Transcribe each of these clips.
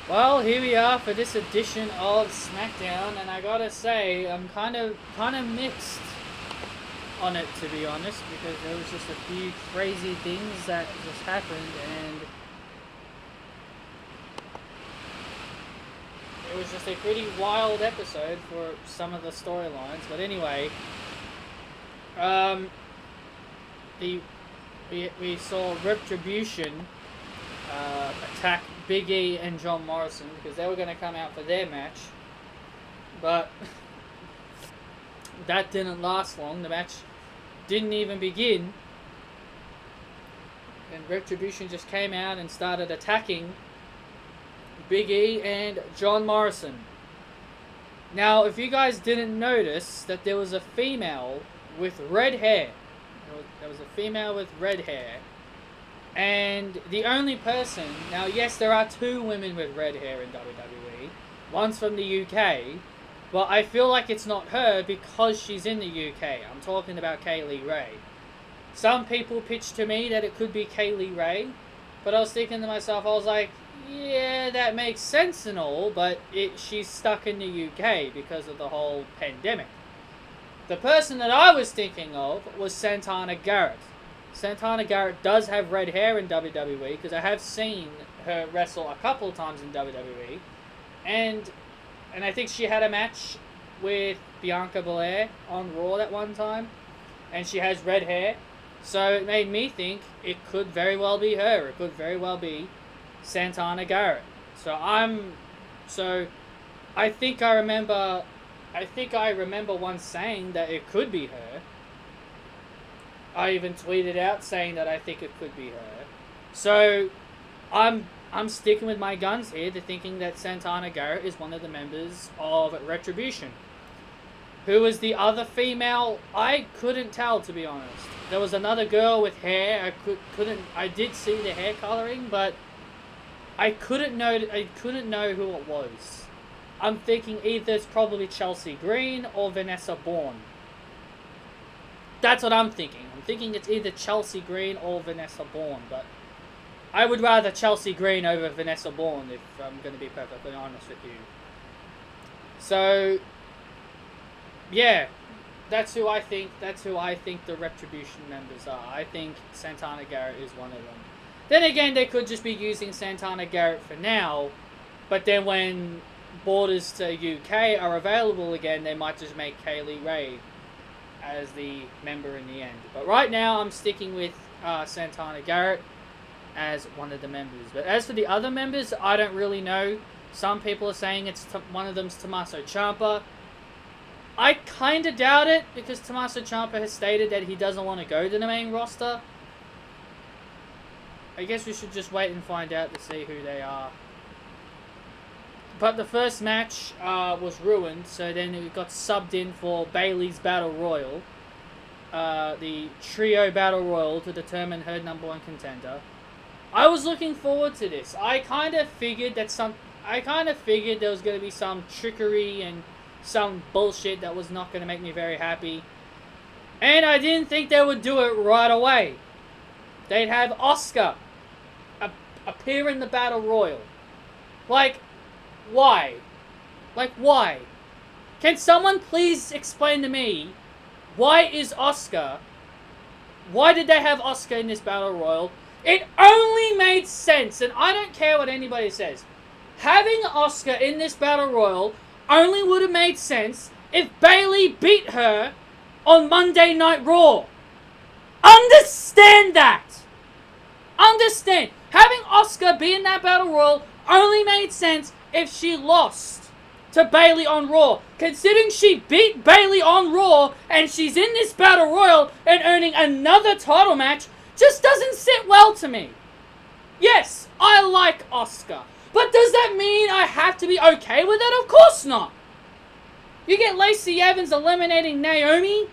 Well, here we are for this edition of Smackdown, and I gotta say, I'm kind of mixed on it, to be honest, because there was just a few crazy things that just happened, and it was just a pretty wild episode for some of the storylines. But anyway, the we saw Retribution attack Big E and John Morrison because they were going to come out for their match, but that didn't last long. The match didn't even begin, and Retribution just came out and started attacking Big E and John Morrison. Now, if you guys didn't notice that there was a female with red hair, there was a female with red hair, and the only person, now yes, there are two women with red hair in WWE, one's from the UK, but I feel like it's not her because she's in the UK. I'm talking about Kaylee Ray. Some people pitched to me that it could be Kaylee Ray, but I was thinking to myself, I was like, yeah, that makes sense and all, but she's stuck in the UK because of the whole pandemic. The person that I was thinking of was Santana Garrett. Santana Garrett does have red hair in WWE because I have seen her wrestle a couple of times in WWE, and I think she had a match with Bianca Belair on Raw that one time, and she has red hair, so it made me think it could very well be her. It could very well be Santana Garrett. So I think I remember once saying that it could be her. I even tweeted out saying that I think it could be her. So I'm sticking with my guns here to thinking that Santana Garrett is one of the members of Retribution. Who was the other female? I couldn't tell, to be honest. There was another girl with hair. I did see the hair coloring, but I couldn't know who it was. I'm thinking either it's probably Chelsea Green or Vanessa Bourne. That's what I'm thinking. I'm thinking it's either Chelsea Green or Vanessa Bourne, but I would rather Chelsea Green over Vanessa Bourne, if I'm going to be perfectly honest with you. So, yeah, that's who I think the Retribution members are. I think Santana Garrett is one of them. Then again, they could just be using Santana Garrett for now, but then when borders to UK are available again, they might just make Kaylee Ray as the member in the end. But right now, I'm sticking with Santana Garrett as one of the members. But as for the other members, I don't really know. Some people are saying one of them's Tommaso Ciampa. I kind of doubt it, because Tommaso Ciampa has stated that he doesn't want to go to the main roster. I guess we should just wait and find out to see who they are. But the first match was ruined, so then it got subbed in for Bayley's Battle Royal. The Trio Battle Royal to determine her number one contender. I was looking forward to this. I kind of figured there was going to be some trickery and some bullshit that was not going to make me very happy. And I didn't think they would do it right away. They'd have Asuka appear in the Battle Royal. Like, why? Like, why? Can someone please explain to me, why did they have Asuka in this Battle Royal? It only made sense, and I don't care what anybody says. Having Asuka in this Battle Royal only would have made sense if Bayley beat her on Monday Night Raw. Understand that! Understand! Having Asuka be in that Battle Royal only made sense if she lost to Bayley on Raw. Considering she beat Bayley on Raw and she's in this Battle Royal and earning another title match just doesn't sit well to me. Yes, I like Asuka, but does that mean I have to be okay with it? Of course not. You get Lacey Evans eliminating Naomi,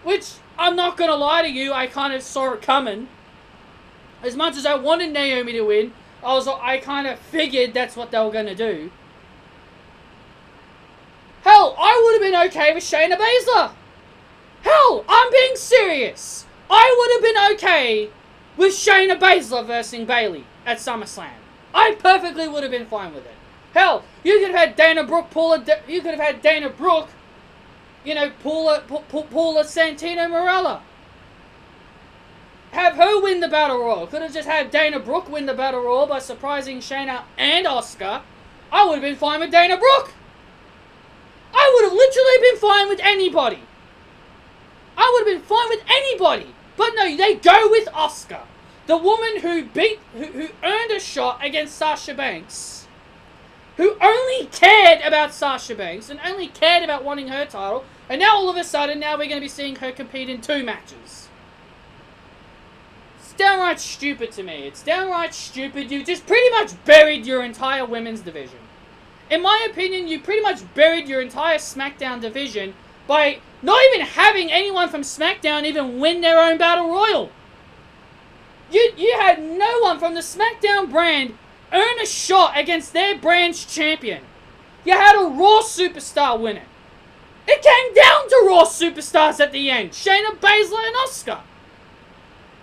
which, I'm not going to lie to you, I kind of saw it coming. As much as I wanted Naomi to win, I kind of figured that's what they were going to do. Hell, I would have been okay with Shayna Baszler. Hell, I'm being serious. I would have been okay with Shayna Baszler versus Bayley at SummerSlam. I perfectly would have been fine with it. Hell, you could have had Dana Brooke pull a Santino Marella. Have her win the Battle Royal. Could have just had Dana Brooke win the Battle Royal by surprising Shayna and Asuka. I would have been fine with Dana Brooke. I would have literally been fine with anybody. I would have been fine with anybody. But no, they go with Asuka. The woman who earned a shot against Sasha Banks. Who only cared about Sasha Banks and only cared about wanting her title. And now all of a sudden, now we're going to be seeing her compete in 2 matches. It's downright stupid to me. It's downright stupid. You just pretty much buried your entire women's division. In my opinion, you pretty much buried your entire SmackDown division by not even having anyone from SmackDown even win their own Battle Royal. You had no one from the SmackDown brand earn a shot against their brand's champion. You had a Raw superstar win it. It came down to Raw superstars at the end. Shayna Baszler and Asuka.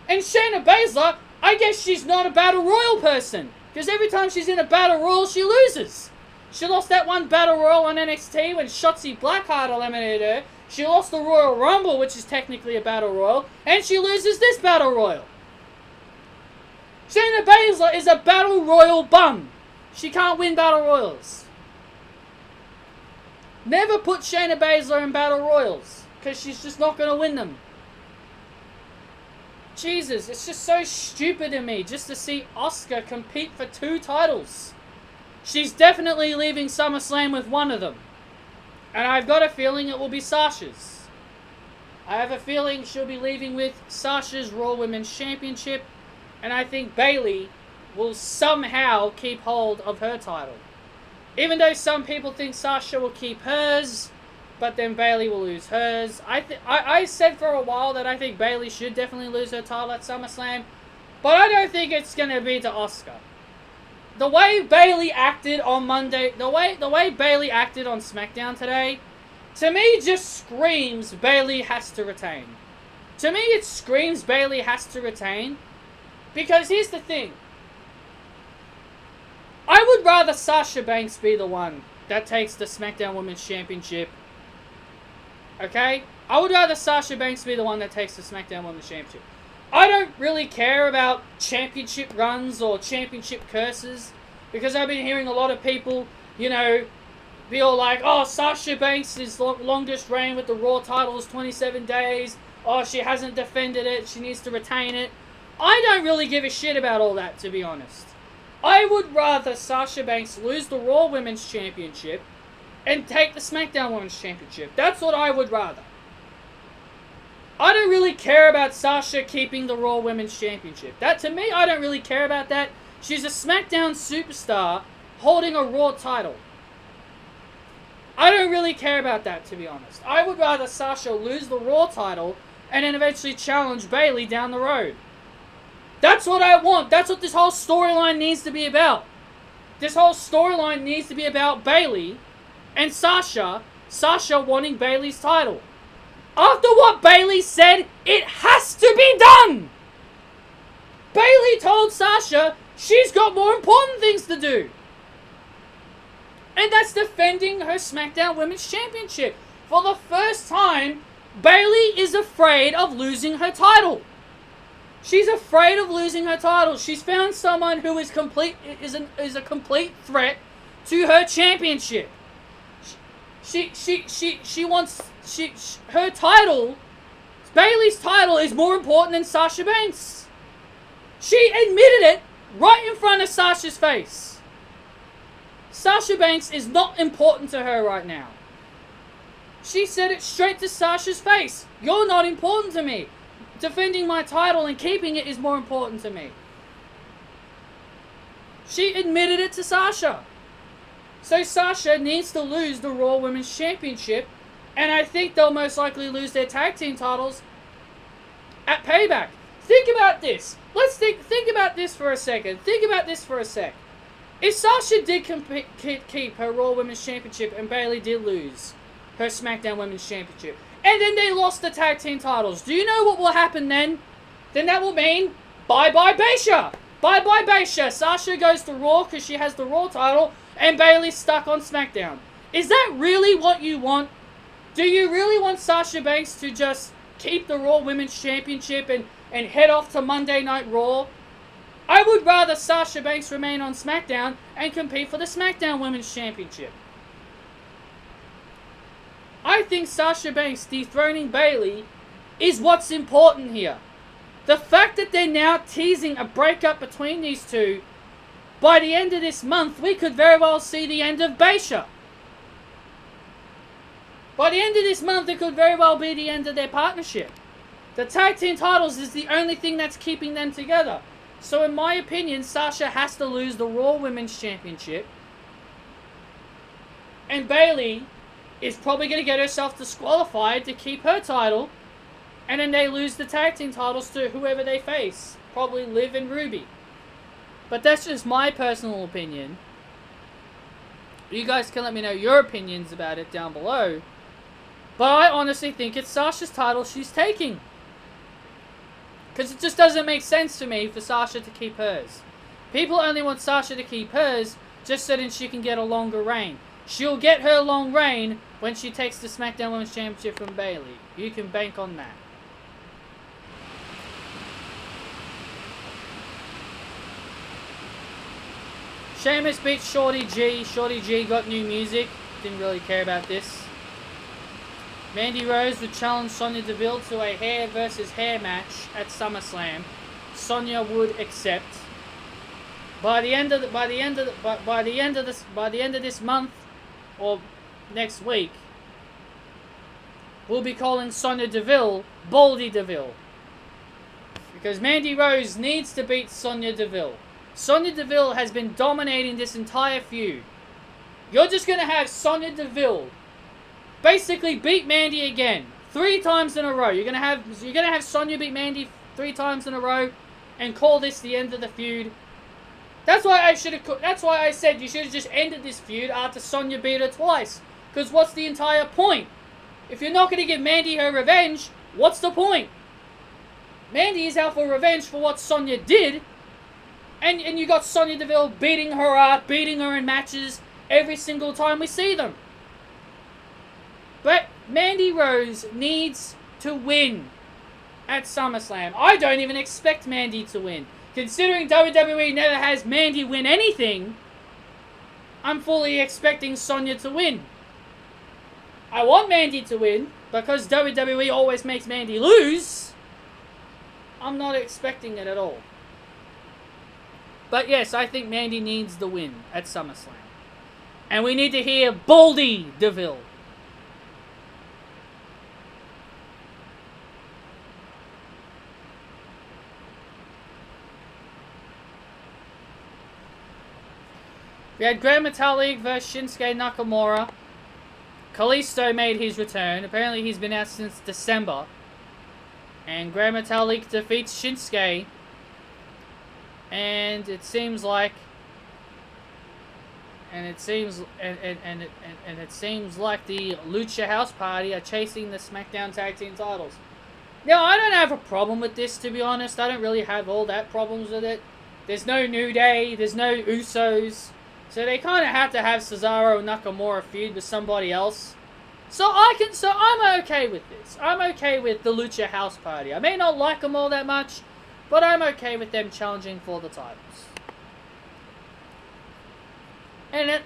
And Shayna Baszler, I guess she's not a Battle Royal person. Because every time she's in a Battle Royal, she loses. She lost that one Battle Royal on NXT when Shotzi Blackheart eliminated her. She lost the Royal Rumble, which is technically a Battle Royal. And she loses this Battle Royal. Shayna Baszler is a Battle Royal bum. She can't win Battle Royals. Never put Shayna Baszler in Battle Royals. Because she's just not going to win them. Jesus, it's just so stupid to me just to see Asuka compete for 2 titles. She's definitely leaving SummerSlam with one of them. And I've got a feeling it will be Sasha's. I have a feeling she'll be leaving with Sasha's Raw Women's Championship. And I think Bayley will somehow keep hold of her title. Even though some people think Sasha will keep hers, but then Bayley will lose hers. I said for a while that I think Bayley should definitely lose her title at SummerSlam. But I don't think it's going to be to Asuka. The way Bayley acted on Monday, the way Bayley acted on SmackDown today, to me just screams Bayley has to retain. To me it screams Bayley has to retain. Because here's the thing. I would rather Sasha Banks be the one that takes the SmackDown Women's Championship. Okay? I would rather Sasha Banks be the one that takes the SmackDown Women's Championship. I don't really care about championship runs or championship curses. Because I've been hearing a lot of people, be all like, oh, Sasha Banks' longest reign with the Raw title is 27 days. Oh, she hasn't defended it. She needs to retain it. I don't really give a shit about all that, to be honest. I would rather Sasha Banks lose the Raw Women's Championship and take the SmackDown Women's Championship. That's what I would rather. I don't really care about Sasha keeping the Raw Women's Championship. That, to me, I don't really care about that. She's a SmackDown superstar holding a Raw title. I don't really care about that, to be honest. I would rather Sasha lose the Raw title and then eventually challenge Bayley down the road. That's what I want. That's what this whole storyline needs to be about. This whole storyline needs to be about Bayley and Sasha wanting Bayley's title. After what Bayley said, it has to be done! Bayley told Sasha she's got more important things to do. And that's defending her SmackDown Women's Championship. For the first time, Bayley is afraid of losing her title. She's afraid of losing her title. She's found someone who is a complete threat to her championship. Her title, Bayley's title, is more important than Sasha Banks. She admitted it right in front of Sasha's face. Sasha Banks is not important to her right now. She said it straight to Sasha's face. You're not important to me. Defending my title and keeping it is more important to me. She admitted it to Sasha. So Sasha needs to lose the Raw Women's Championship, and I think they'll most likely lose their tag team titles at Payback. Think about this. Let's think about this for a second. Think about this for a sec. If Sasha did keep her Raw Women's Championship and Bayley did lose her SmackDown Women's Championship, and then they lost the tag team titles, do you know what will happen then? Then that will mean bye-bye Baysha. Bye-bye, Baysha. Sasha goes to Raw because she has the Raw title, and Bayley's stuck on SmackDown. Is that really what you want? Do you really want Sasha Banks to just keep the Raw Women's Championship and head off to Monday Night Raw? I would rather Sasha Banks remain on SmackDown and compete for the SmackDown Women's Championship. I think Sasha Banks dethroning Bayley is what's important here. The fact that they're now teasing a breakup between these two, by the end of this month, we could very well see the end of Baysha. By the end of this month, it could very well be the end of their partnership. The tag team titles is the only thing that's keeping them together. So in my opinion, Sasha has to lose the Raw Women's Championship. And Bayley is probably going to get herself disqualified to keep her title. And then they lose the tag team titles to whoever they face. Probably Liv and Ruby. But that's just my personal opinion. You guys can let me know your opinions about it down below. But I honestly think it's Sasha's title she's taking. Because it just doesn't make sense to me for Sasha to keep hers. People only want Sasha to keep hers just so then she can get a longer reign. She'll get her long reign when she takes the SmackDown Women's Championship from Bayley. You can bank on that. Sheamus beats Shorty G. Shorty G got new music. Didn't really care about this. Mandy Rose would challenge Sonya Deville to a hair versus hair match at SummerSlam. Sonya would accept. By the end of this month or next week, we'll be calling Sonya Deville Baldy Deville. Because Mandy Rose needs to beat Sonya Deville. Sonya Deville has been dominating this entire feud. You're just going to have Sonya Deville basically beat Mandy again 3 times in a row. You're gonna have Sonya beat Mandy 3 times in a row and call this the end of the feud. That's why I said you should have just ended this feud after Sonya beat her twice. Because what's the entire point? If you're not gonna give Mandy her revenge, what's the point? Mandy is out for revenge for what Sonya did, and you got Sonya Deville beating her up, beating her in matches every single time we see them. But Mandy Rose needs to win at SummerSlam. I don't even expect Mandy to win. Considering WWE never has Mandy win anything, I'm fully expecting Sonya to win. I want Mandy to win, because WWE always makes Mandy lose. I'm not expecting it at all. But yes, I think Mandy needs the win at SummerSlam. And we need to hear Baldy Deville. We had Grand Metalik versus Shinsuke Nakamura. Kalisto made his return. Apparently he's been out since December. And Grand Metalik defeats Shinsuke. And it seems like it seems like the Lucha House Party are chasing the SmackDown Tag Team titles. Now, I don't have a problem with this, to be honest. I don't really have all that problems with it. There's no New Day, there's no Usos. So they kind of have to have Cesaro and Nakamura feud with somebody else. So I'm okay with this. I'm okay with the Lucha House Party. I may not like them all that much, but I'm okay with them challenging for the titles. And at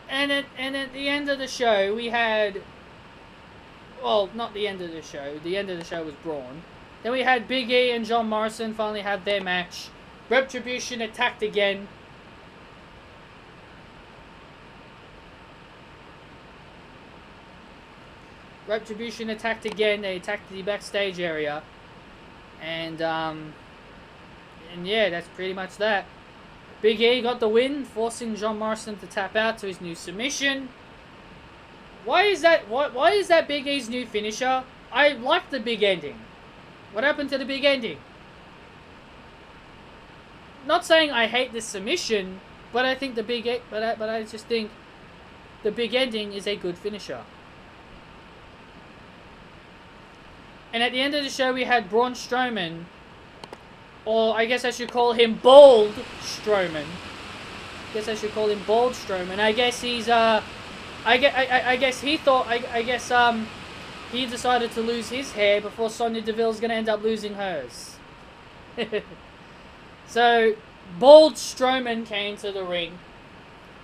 the end of the show, we had... Well, not the end of the show. The end of the show was Braun. Then we had Big E and John Morrison finally have their match. Retribution attacked again. Retribution attacked again. They attacked the backstage area. And yeah, that's pretty much that. Big E got the win, forcing John Morrison to tap out to his new submission. Why is that Big E's new finisher? I like the big ending. What happened to the big ending? Not saying I hate this submission, but I think I just think the big ending is a good finisher. And at the end of the show, we had Braun Strowman Or I guess I should call him Bald Strowman. I guess he's I guess he thought he decided to lose his hair before Sonya Deville's gonna end up losing hers. So Bald Strowman came to the ring.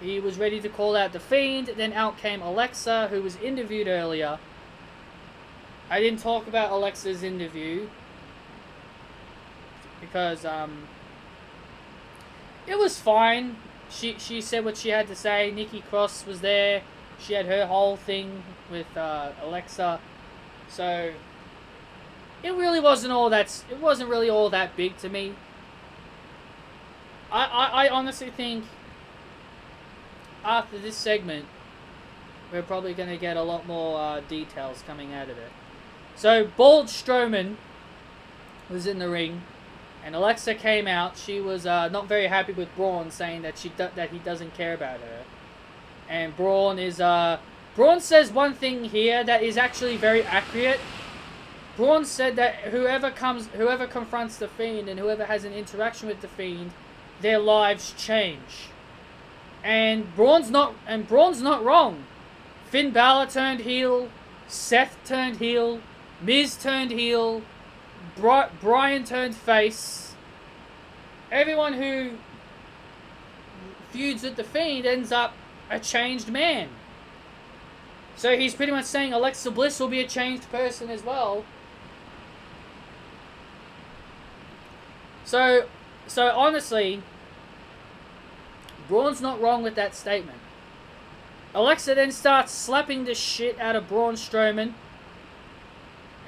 He was ready to call out the Fiend. Then out came Alexa, who was interviewed earlier. I didn't talk about Alexa's interview because it was fine. She said what she had to say. Nikki Cross was there. She had her whole thing with Alexa. So it wasn't really all that big to me. I honestly think after this segment we're probably going to get a lot more details coming out of it. So Bald Strowman was in the ring, and Alexa came out. She was not very happy with Braun, saying that that he doesn't care about her. And Braun says one thing here that is actually very accurate. Braun said that whoever confronts the Fiend and whoever has an interaction with the Fiend, their lives change. And Braun's not wrong. Finn Balor turned heel, Seth turned heel, Miz turned heel, Bryan turned face. Everyone who feuds with the Fiend ends up a changed man. So he's pretty much saying Alexa Bliss will be a changed person as well. So honestly, Braun's not wrong with that statement. Alexa then starts slapping the shit out of Braun Strowman.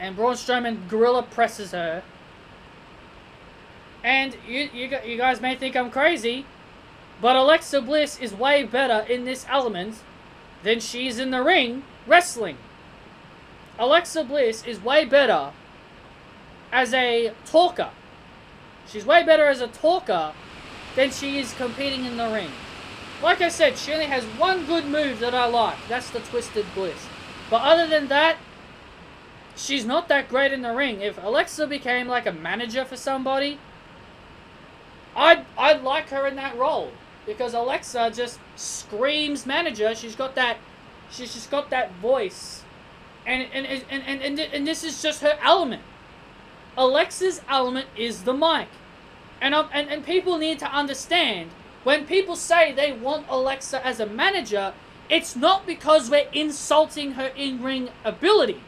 And Braun Strowman gorilla presses her. And you guys may think I'm crazy, but Alexa Bliss is way better in this element than she's in the ring wrestling. Alexa Bliss is way better as a talker. She's way better as a talker than she is competing in the ring. Like I said, she only has one good move that I like. That's the Twisted Bliss. But other than that, she's not that great in the ring. If Alexa became like a manager for somebody, I'd like her in that role. Because Alexa just screams manager. She's just got that voice. And this is just her element. Alexa's element is the mic. And people need to understand, when people say they want Alexa as a manager, it's not because we're insulting her in-ring ability.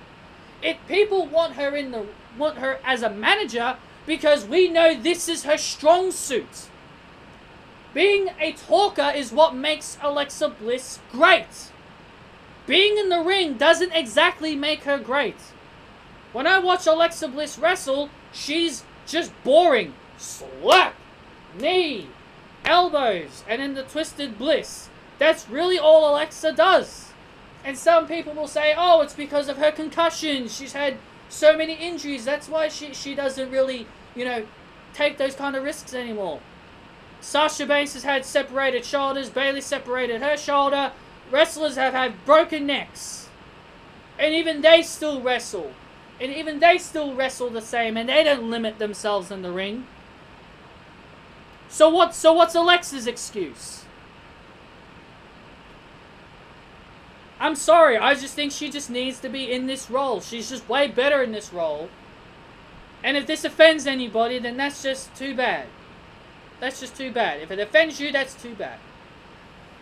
People want her as a manager because we know this is her strong suit. Being a talker is what makes Alexa Bliss great. Being in the ring doesn't exactly make her great. When I watch Alexa Bliss wrestle, she's just boring. Slap, knee, elbows, and then the Twisted Bliss. That's really all Alexa does. And some people will say, oh, it's because of her concussion. She's had so many injuries. That's why she doesn't really, take those kind of risks anymore. Sasha Banks has had separated shoulders. Bayley separated her shoulder. Wrestlers have had broken necks. And even they still wrestle. And even they still wrestle the same. And they don't limit themselves in the ring. So what's Alexa's excuse? I'm sorry, I just think she just needs to be in this role. She's just way better in this role. And if this offends anybody, then that's just too bad. That's just too bad. If it offends you, that's too bad.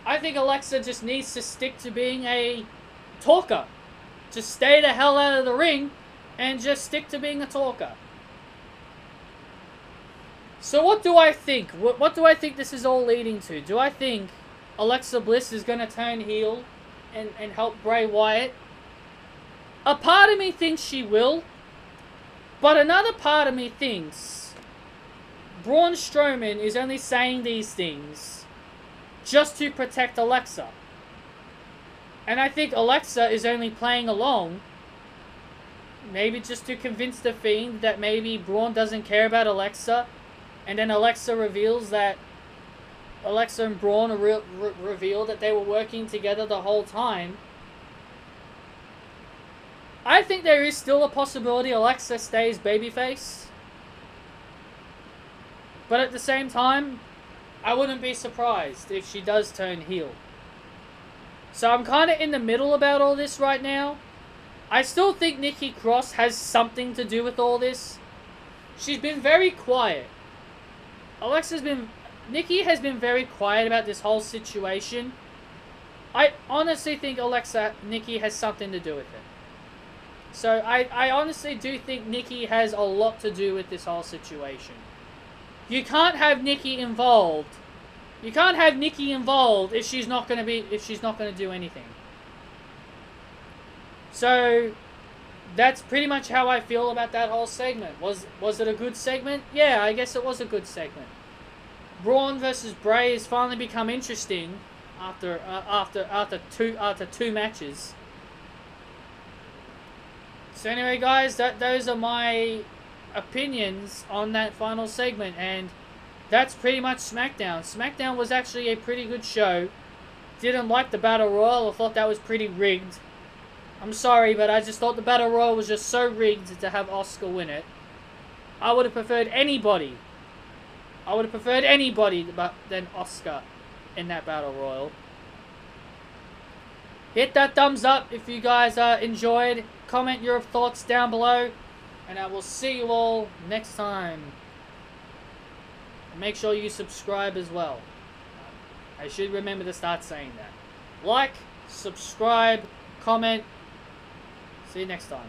I think Alexa just needs to stick to being a talker. Just stay the hell out of the ring and just stick to being a talker. So what do I think? What do I think this is all leading to? Do I think Alexa Bliss is going to turn heel and help Bray Wyatt? A part of me thinks she will. But another part of me thinks Braun Strowman is only saying these things just to protect Alexa. And I think Alexa is only playing along, maybe just to convince the Fiend that maybe Braun doesn't care about Alexa. And then Alexa reveals that Alexa and Braun reveal that they were working together the whole time. I think there is still a possibility Alexa stays babyface. But at the same time, I wouldn't be surprised if she does turn heel. So I'm kind of in the middle about all this right now. I still think Nikki Cross has something to do with all this. She's been very quiet. Nikki has been very quiet about this whole situation. I honestly think Nikki has something to do with it. So I honestly do think Nikki has a lot to do with this whole situation. You can't have Nikki involved. You can't have Nikki involved if she's not going to do anything. So that's pretty much how I feel about that whole segment. Was it a good segment? Yeah, I guess it was a good segment. Braun versus Bray has finally become interesting after two matches. So anyway, guys, those are my opinions on that final segment, and that's pretty much Smackdown. Smackdown was actually a pretty good show. Didn't like the Battle Royal. I thought that was pretty rigged. I'm sorry, but I just thought the Battle Royal was just so rigged to have Asuka win it. I would have preferred anybody. Than Asuka in that Battle Royal. Hit that thumbs up if you guys enjoyed. Comment your thoughts down below. And I will see you all next time. And make sure you subscribe as well. I should remember to start saying that. Like, subscribe, comment. See you next time.